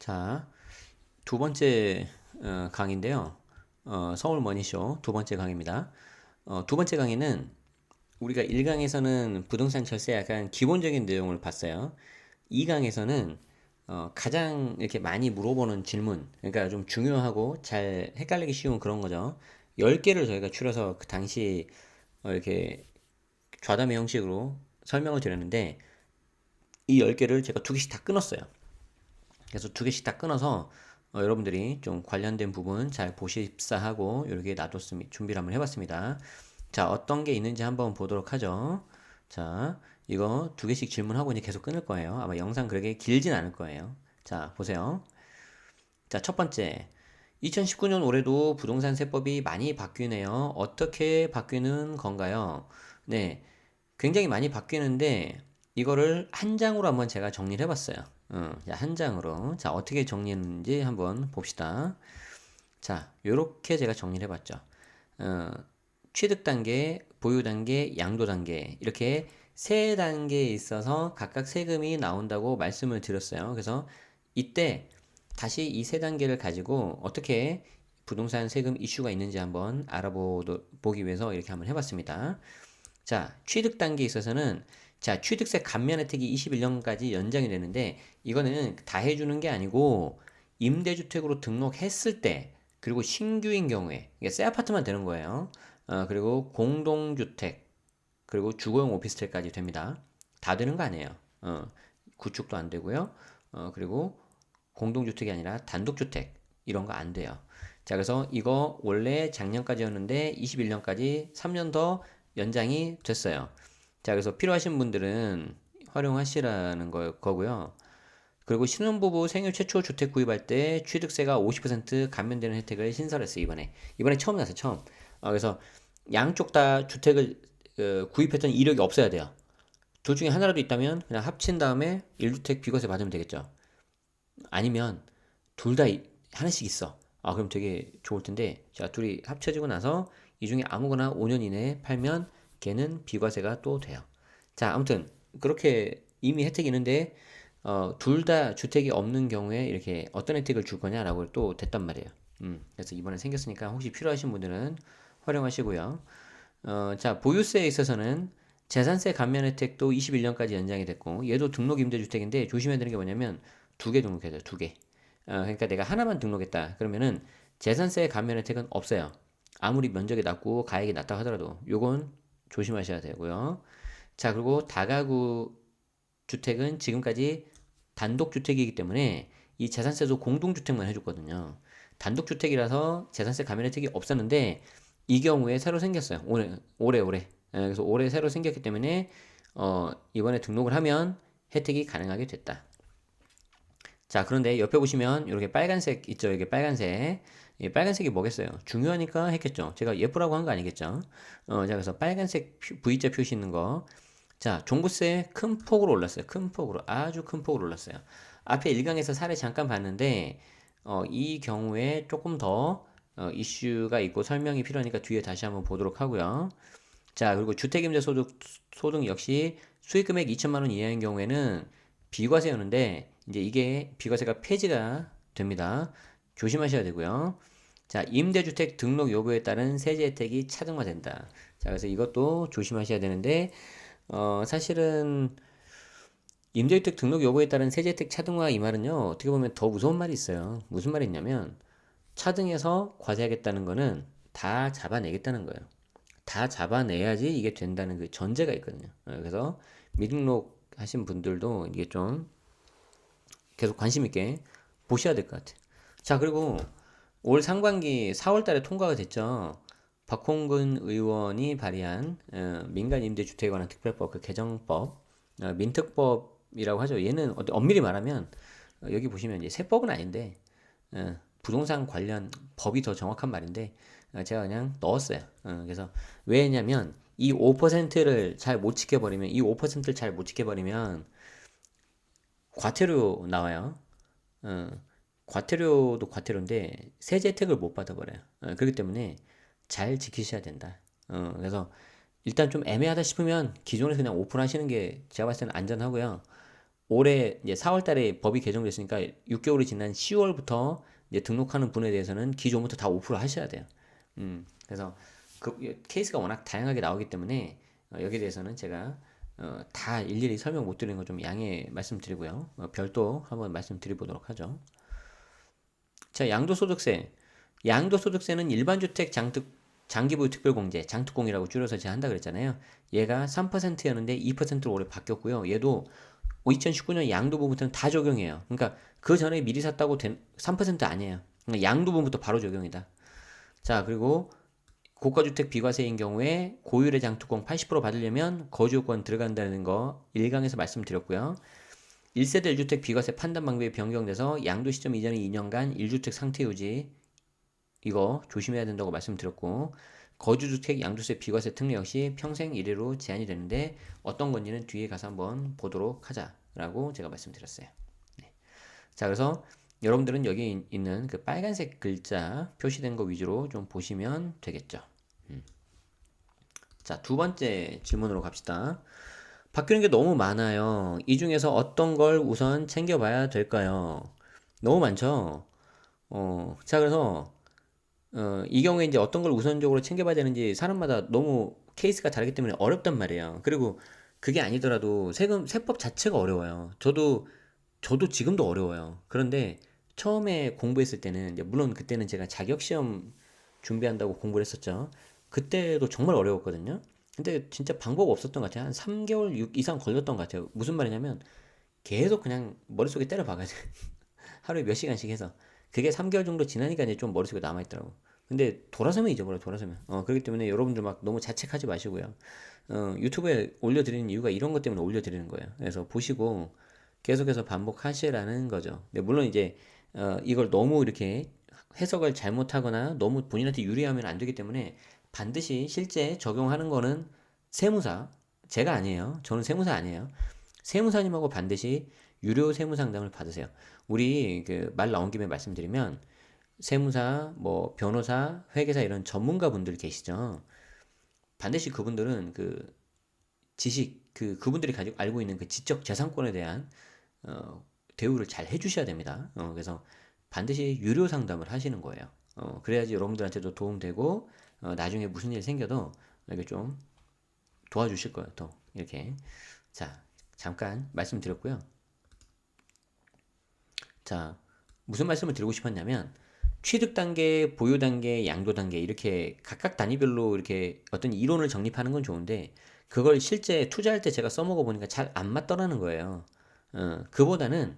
자, 두 번째 강의인데요. 서울 머니쇼 두 번째 강의입니다. 두 번째 강의는 우리가 1강에서는 부동산 철세 약간 기본적인 내용을 봤어요. 2강에서는 가장 이렇게 많이 물어보는 질문, 그러니까 좀 중요하고 잘 헷갈리기 쉬운 그런 거죠. 10개를 저희가 추려서 그 당시 이렇게 좌담의 형식으로 설명을 드렸는데 이 10개를 제가 두 개씩 다 끊었어요. 그래서 두 개씩 다 끊어서 여러분들이 좀 관련된 부분 잘 보십사 하고 이렇게 놔뒀습니다. 준비를 한번 해봤습니다. 자, 어떤 게 있는지 한번 보도록 하죠. 자, 이거 두 개씩 질문하고 이제 계속 끊을 거예요. 아마 영상 그렇게 길진 않을 거예요. 자, 보세요. 자, 첫 번째. 2019년 올해도 부동산 세법이 많이 바뀌네요. 어떻게 바뀌는 건가요? 네. 굉장히 많이 바뀌는데 이거를 한 장으로 한번 제가 정리를 해봤어요. 자, 한 장으로. 자, 어떻게 정리했는지 한번 봅시다. 자, 요렇게 제가 정리를 해봤죠. 어, 취득 단계, 보유 단계, 양도 단계 이렇게 세 단계에 있어서 각각 세금이 나온다고 말씀을 드렸어요. 그래서 이때 다시 이 세 단계를 가지고 어떻게 부동산 세금 이슈가 있는지 한번 알아보기 위해서 이렇게 한번 해봤습니다. 자, 취득 단계에 있어서는 자, 취득세 감면 혜택이 21년까지 연장이 되는데 이거는 다 해주는 게 아니고 임대주택으로 등록했을 때 그리고 신규인 경우에 이게 새 아파트만 되는 거예요. 그리고 공동주택 그리고 주거용 오피스텔까지 됩니다. 다 되는 거 아니에요. 구축도 안 되고요. 그리고 공동주택이 아니라 단독주택 이런 거 안 돼요. 자, 그래서 이거 원래 작년까지였는데 21년까지 3년 더 연장이 됐어요. 자, 그래서 필요하신 분들은 활용하시라는 거고요. 그리고 신혼부부 생애 최초 주택 구입할 때 취득세가 50% 감면되는 혜택을 신설했어요, 이번에. 이번에 처음 났어요, 처음. 그래서 양쪽 다 주택을 구입했던 이력이 없어야 돼요. 둘 중에 하나라도 있다면 그냥 합친 다음에 1주택 비과세 받으면 되겠죠. 아니면 둘 다 하나씩 있어. 그럼 되게 좋을 텐데, 자, 둘이 합쳐지고 나서 이 중에 아무거나 5년 이내에 팔면 걔는 비과세가 또 돼요. 자, 아무튼 그렇게 이미 혜택이 있는데, 둘 다 주택이 없는 경우에 이렇게 어떤 혜택을 줄 거냐라고 또 됐단 말이에요. 그래서 이번에 생겼으니까 혹시 필요하신 분들은 활용하시고요. 자, 보유세에 있어서는 재산세 감면 혜택도 21년까지 연장이 됐고, 얘도 등록 임대주택인데 조심해야 되는 게 뭐냐면 두 개 등록해야 돼요, 두 개. 그러니까 내가 하나만 등록했다. 그러면은 재산세 감면 혜택은 없어요. 아무리 면적이 낮고 가액이 낮다 하더라도 요건 조심하셔야 되고요. 자, 그리고 다가구 주택은 지금까지 단독주택이기 때문에 이 재산세도 공동주택만 해줬거든요. 단독주택이라서 재산세 감면 혜택이 없었는데 이 경우에 새로 생겼어요. 올해. 그래서 올해 새로 생겼기 때문에 이번에 등록을 하면 혜택이 가능하게 됐다. 자, 그런데 옆에 보시면 이렇게 빨간색 있죠? 이게 빨간색. 이 빨간색이 뭐겠어요? 중요하니까 했겠죠. 제가 예쁘라고 한 거 아니겠죠? 자, 그래서 빨간색 V자 표시 있는 거. 자, 종부세 큰 폭으로 올랐어요. 큰 폭으로. 아주 큰 폭으로 올랐어요. 앞에 1강에서 사례 잠깐 봤는데, 이 경우에 조금 더 이슈가 있고 설명이 필요하니까 뒤에 다시 한번 보도록 하고요. 자, 그리고 주택임대소득 역시 수익금액 2천만 원 이하인 경우에는 비과세였는데 이제 이게 비과세가 폐지가 됩니다. 조심하셔야 되고요. 자, 임대주택 등록 요구에 따른 세제 혜택이 차등화된다. 자, 그래서 이것도 조심하셔야 되는데 사실은 임대주택 등록 요구에 따른 세제 혜택 차등화 이 말은요. 어떻게 보면 더 무서운 말이 있어요. 무슨 말이 있냐면 차등해서 과세하겠다는 거는 다 잡아내겠다는 거예요. 다 잡아내야지 이게 된다는 그 전제가 있거든요. 그래서 미등록 하신 분들도 이게 좀 계속 관심 있게 보셔야 될 것 같아요. 자, 그리고 올 상반기 4월 달에 통과가 됐죠. 박홍근 의원이 발의한 민간 임대주택에 관한 특별법 그 개정법 민특법이라고 하죠. 얘는 엄밀히 말하면 여기 보시면 이제 세법은 아닌데 부동산 관련 법이 더 정확한 말인데 제가 그냥 넣었어요. 그래서 왜냐면 이 5%를 잘 못 지켜버리면 이 5%를 잘 못 지켜버리면 과태료 나와요. 어, 과태료도 과태료인데 세제 혜택을 못 받아버려요. 그렇기 때문에 잘 지키셔야 된다. 그래서 일단 좀 애매하다 싶으면 기존에 그냥 오픈하시는 게 제가 봤을 때는 안전하고요. 올해 이제 4월 달에 법이 개정됐으니까 6개월이 지난 10월부터 이제 등록하는 분에 대해서는 기존부터 다 5% 하셔야 돼요. 그래서 그 케이스가 워낙 다양하게 나오기 때문에 여기에 대해서는 제가 다 일일이 설명 못 드리는 거 좀 양해 말씀드리고요. 별도 한번 말씀드려보도록 하죠. 자, 양도소득세. 양도소득세는 일반주택 장기보유 특별공제, 장특공이라고 줄여서 제가 한다 그랬잖아요. 얘가 3%였는데 2%로 올해 바뀌었고요. 얘도 2019년 양도부부터는 다 적용해요. 그러니까 그 전에 미리 샀다고 된 3% 아니에요. 그러니까 양도부부터 바로 적용이다. 자, 그리고 고가주택 비과세인 경우에 고율의 장특공 80% 받으려면 거주요건 들어간다는 거 1강에서 말씀드렸고요. 1세대 1주택 비과세 판단 방법이 변경돼서 양도 시점 이전의 2년간 1주택 상태 유지 이거 조심해야 된다고 말씀드렸고, 거주주택 양도세 비과세 특례 역시 평생 1회로 제한이 되는데 어떤 건지는 뒤에 가서 한번 보도록 하자라고 제가 말씀드렸어요. 네. 자, 그래서 여러분들은 여기 있는 그 빨간색 글자 표시된 거 위주로 좀 보시면 되겠죠. 자, 두 번째 질문으로 갑시다. 바뀌는 게 너무 많아요. 이 중에서 어떤 걸 우선 챙겨봐야 될까요? 너무 많죠? 자, 그래서 이 경우에 이제 어떤 걸 우선적으로 챙겨봐야 되는지 사람마다 너무 케이스가 다르기 때문에 어렵단 말이에요. 그리고 그게 아니더라도 세법 자체가 어려워요. 저도 지금도 어려워요. 그런데 처음에 공부했을 때는, 이제 물론 그때는 제가 자격시험 준비한다고 공부를 했었죠. 그때도 정말 어려웠거든요. 근데 진짜 방법 없었던 것 같아요. 한 3개월 이상 걸렸던 것 같아요. 무슨 말이냐면 계속 그냥 머릿속에 때려 박아서 하루에 몇 시간씩 해서 그게 3개월 정도 지나니까 이제 좀 머릿속에 남아있더라고. 근데 돌아서면 잊어버려, 돌아서면. 그렇기 때문에 여러분들 막 너무 자책하지 마시고요. 유튜브에 올려드리는 이유가 이런 것 때문에 올려드리는 거예요. 그래서 보시고 계속해서 반복하시라는 거죠. 근데 물론 이제 이걸 너무 이렇게 해석을 잘못하거나 너무 본인한테 유리하면 안 되기 때문에 반드시 실제 적용하는 거는 세무사, 제가 아니에요. 저는 세무사 아니에요. 세무사님하고 반드시 유료 세무 상담을 받으세요. 우리 그 말 나온 김에 말씀드리면 세무사, 뭐 변호사, 회계사 이런 전문가 분들 계시죠. 반드시 그분들은 그 지식, 그분들이 가지고 알고 있는 그 지적 재산권에 대한 대우를 잘 해주셔야 됩니다. 그래서 반드시 유료 상담을 하시는 거예요. 그래야지 여러분들한테도 도움되고 나중에 무슨 일 생겨도 이렇게 좀 도와주실 거예요. 또 이렇게. 자, 잠깐 말씀드렸고요. 자, 무슨 말씀을 드리고 싶었냐면 취득 단계, 보유 단계, 양도 단계 이렇게 각각 단위별로 이렇게 어떤 이론을 정립하는 건 좋은데 그걸 실제 투자할 때 제가 써먹어 보니까 잘 안 맞더라는 거예요. 그보다는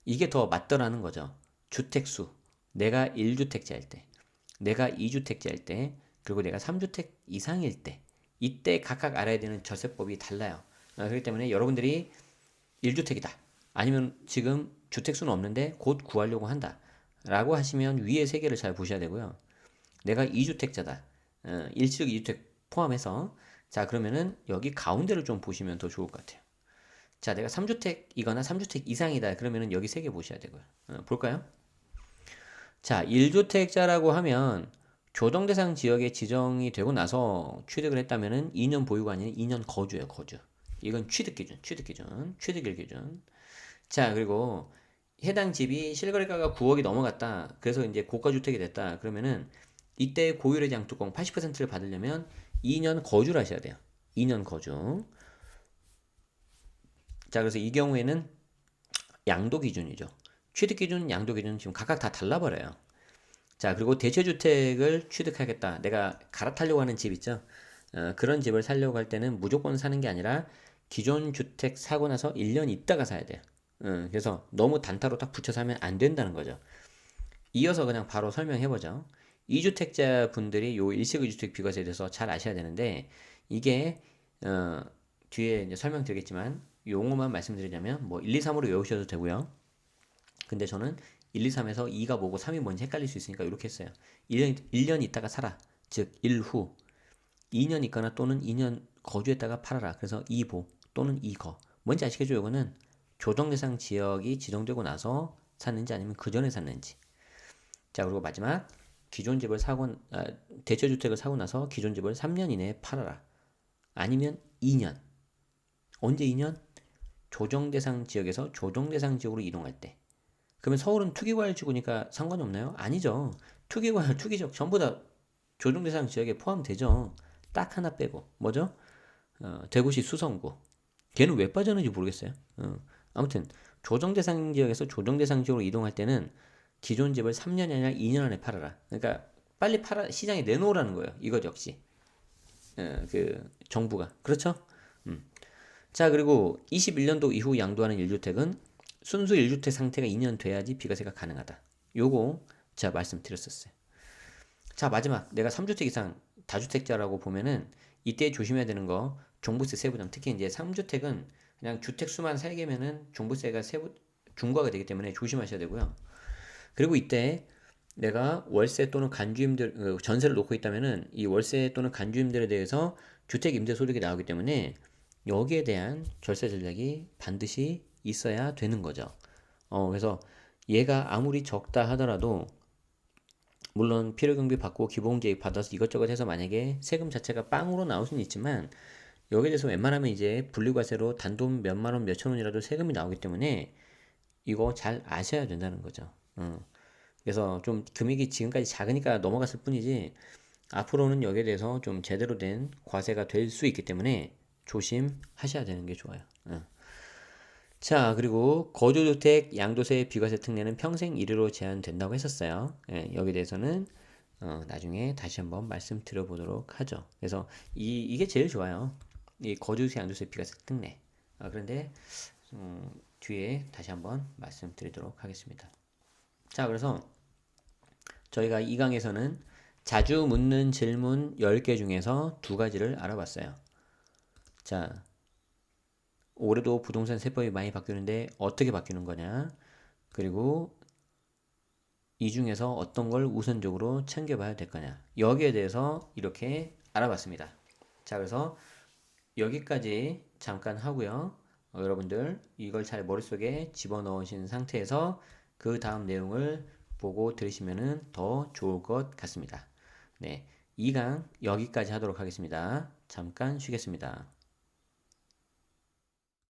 이게 더 맞더라는 거죠. 주택수. 내가 1주택자일 때, 내가 2주택자일 때, 그리고 내가 3주택 이상일 때, 이때 각각 알아야 되는 절세법이 달라요. 그렇기 때문에 여러분들이 1주택이다. 아니면 지금 주택수는 없는데 곧 구하려고 한다. 라고 하시면 위에 세 개를 잘 보셔야 되고요. 내가 2주택자다. 1주택, 2주택 포함해서. 자, 그러면은 여기 가운데를 좀 보시면 더 좋을 것 같아요. 자, 내가 3주택이거나 3주택 이상이다. 그러면은 여기 세 개 보셔야 되고요. 볼까요? 자, 1주택자라고 하면 조정대상 지역에 지정이 되고 나서 취득을 했다면은 2년 보유가 아닌 2년 거주예요, 거주. 이건 취득 기준, 취득 기준, 취득일 기준. 자, 그리고 해당 집이 실거래가가 9억이 넘어갔다. 그래서 이제 고가주택이 됐다. 그러면은 이때 고율의 장투공 80%를 받으려면 2년 거주를 하셔야 돼요. 2년 거주. 자, 그래서 이 경우에는 양도 기준이죠. 취득 기준, 양도 기준 지금 각각 다 달라버려요. 자, 그리고 대체주택을 취득하겠다. 내가 갈아타려고 하는 집 있죠? 그런 집을 사려고 할 때는 무조건 사는 게 아니라 기존 주택 사고 나서 1년 있다가 사야 돼요. 그래서 너무 단타로 딱 붙여서 하면 안 된다는 거죠. 이어서 그냥 바로 설명해보죠. 2주택자 분들이 요 일시금주택 비과세에 대해서 잘 아셔야 되는데 이게 뒤에 이제 설명드리겠지만 용어만 말씀드리자면 뭐 1, 2, 3으로 외우셔도 되고요. 근데 저는 1, 2, 3에서 2가 뭐고 3이 뭔지 헷갈릴 수 있으니까 이렇게 했어요. 1년 있다가 사라. 즉 1후. 2년 있거나 또는 2년 거주했다가 팔아라. 그래서 2보 또는 2거. 뭔지 아시겠죠? 이거는 조정대상 지역이 지정되고 나서 샀는지 아니면 그 전에 샀는지. 자, 그리고 마지막 기존 집을 대체주택을 사고 나서 기존 집을 3년 이내에 팔아라. 아니면 2년. 언제 2년? 조정 대상 지역에서 조정 대상 지역으로 이동할 때. 그러면 서울은 투기과열지구니까 상관이 없나요? 아니죠. 투기과열, 투기적 전부 다 조정 대상 지역에 포함되죠. 딱 하나 빼고 뭐죠? 대구시 수성구. 걔는 왜 빠졌는지 모르겠어요. 아무튼 조정 대상 지역에서 조정 대상 지역으로 이동할 때는 기존 집을 3년이 아니라 2년 안에 팔아라. 그러니까 빨리 팔아 시장에 내놓으라는 거예요. 이것 역시 그 정부가 그렇죠? 자, 그리고 21년도 이후 양도하는 1주택은 순수 1주택 상태가 2년 돼야지 비과세가 가능하다. 요거 제가 말씀드렸었어요. 자, 마지막 내가 3주택 이상 다주택자라고 보면은 이때 조심해야 되는 거 종부세 세부담. 특히 이제 3주택은 그냥 주택 수만 3개면은 종부세가 중과가 되기 때문에 조심하셔야 되고요. 그리고 이때 내가 월세 또는 간주임들 전세를 놓고 있다면은 이 월세 또는 간주임들에 대해서 주택 임대 소득이 나오기 때문에 여기에 대한 절세 전략이 반드시 있어야 되는 거죠. 그래서 얘가 아무리 적다 하더라도 물론 필요경비 받고 기본계획 받아서 이것저것 해서 만약에 세금 자체가 빵으로 나올 수는 있지만 여기에 대해서 웬만하면 이제 분리과세로 단돈 몇만 원, 몇천 원이라도 세금이 나오기 때문에 이거 잘 아셔야 된다는 거죠. 그래서 좀 금액이 지금까지 작으니까 넘어갔을 뿐이지 앞으로는 여기에 대해서 좀 제대로 된 과세가 될 수 있기 때문에 조심하셔야 되는 게 좋아요. 자, 그리고 거주주택 양도세 비과세 특례는 평생 1회로 제한된다고 했었어요. 예, 여기에 대해서는 나중에 다시 한번 말씀드려보도록 하죠. 그래서 이게 제일 좋아요. 이 거주주택 양도세 비과세 특례. 그런데 뒤에 다시 한번 말씀드리도록 하겠습니다. 자, 그래서 저희가 이 강에서는 자주 묻는 질문 10개 중에서 2가지를 알아봤어요. 자, 올해도 부동산 세법이 많이 바뀌는데 어떻게 바뀌는 거냐? 그리고 이 중에서 어떤 걸 우선적으로 챙겨봐야 될 거냐? 여기에 대해서 이렇게 알아봤습니다. 자, 그래서 여기까지 잠깐 하고요. 여러분들 이걸 잘 머릿속에 집어넣으신 상태에서 그 다음 내용을 보고 들으시면 더 좋을 것 같습니다. 네, 2강 여기까지 하도록 하겠습니다. 잠깐 쉬겠습니다.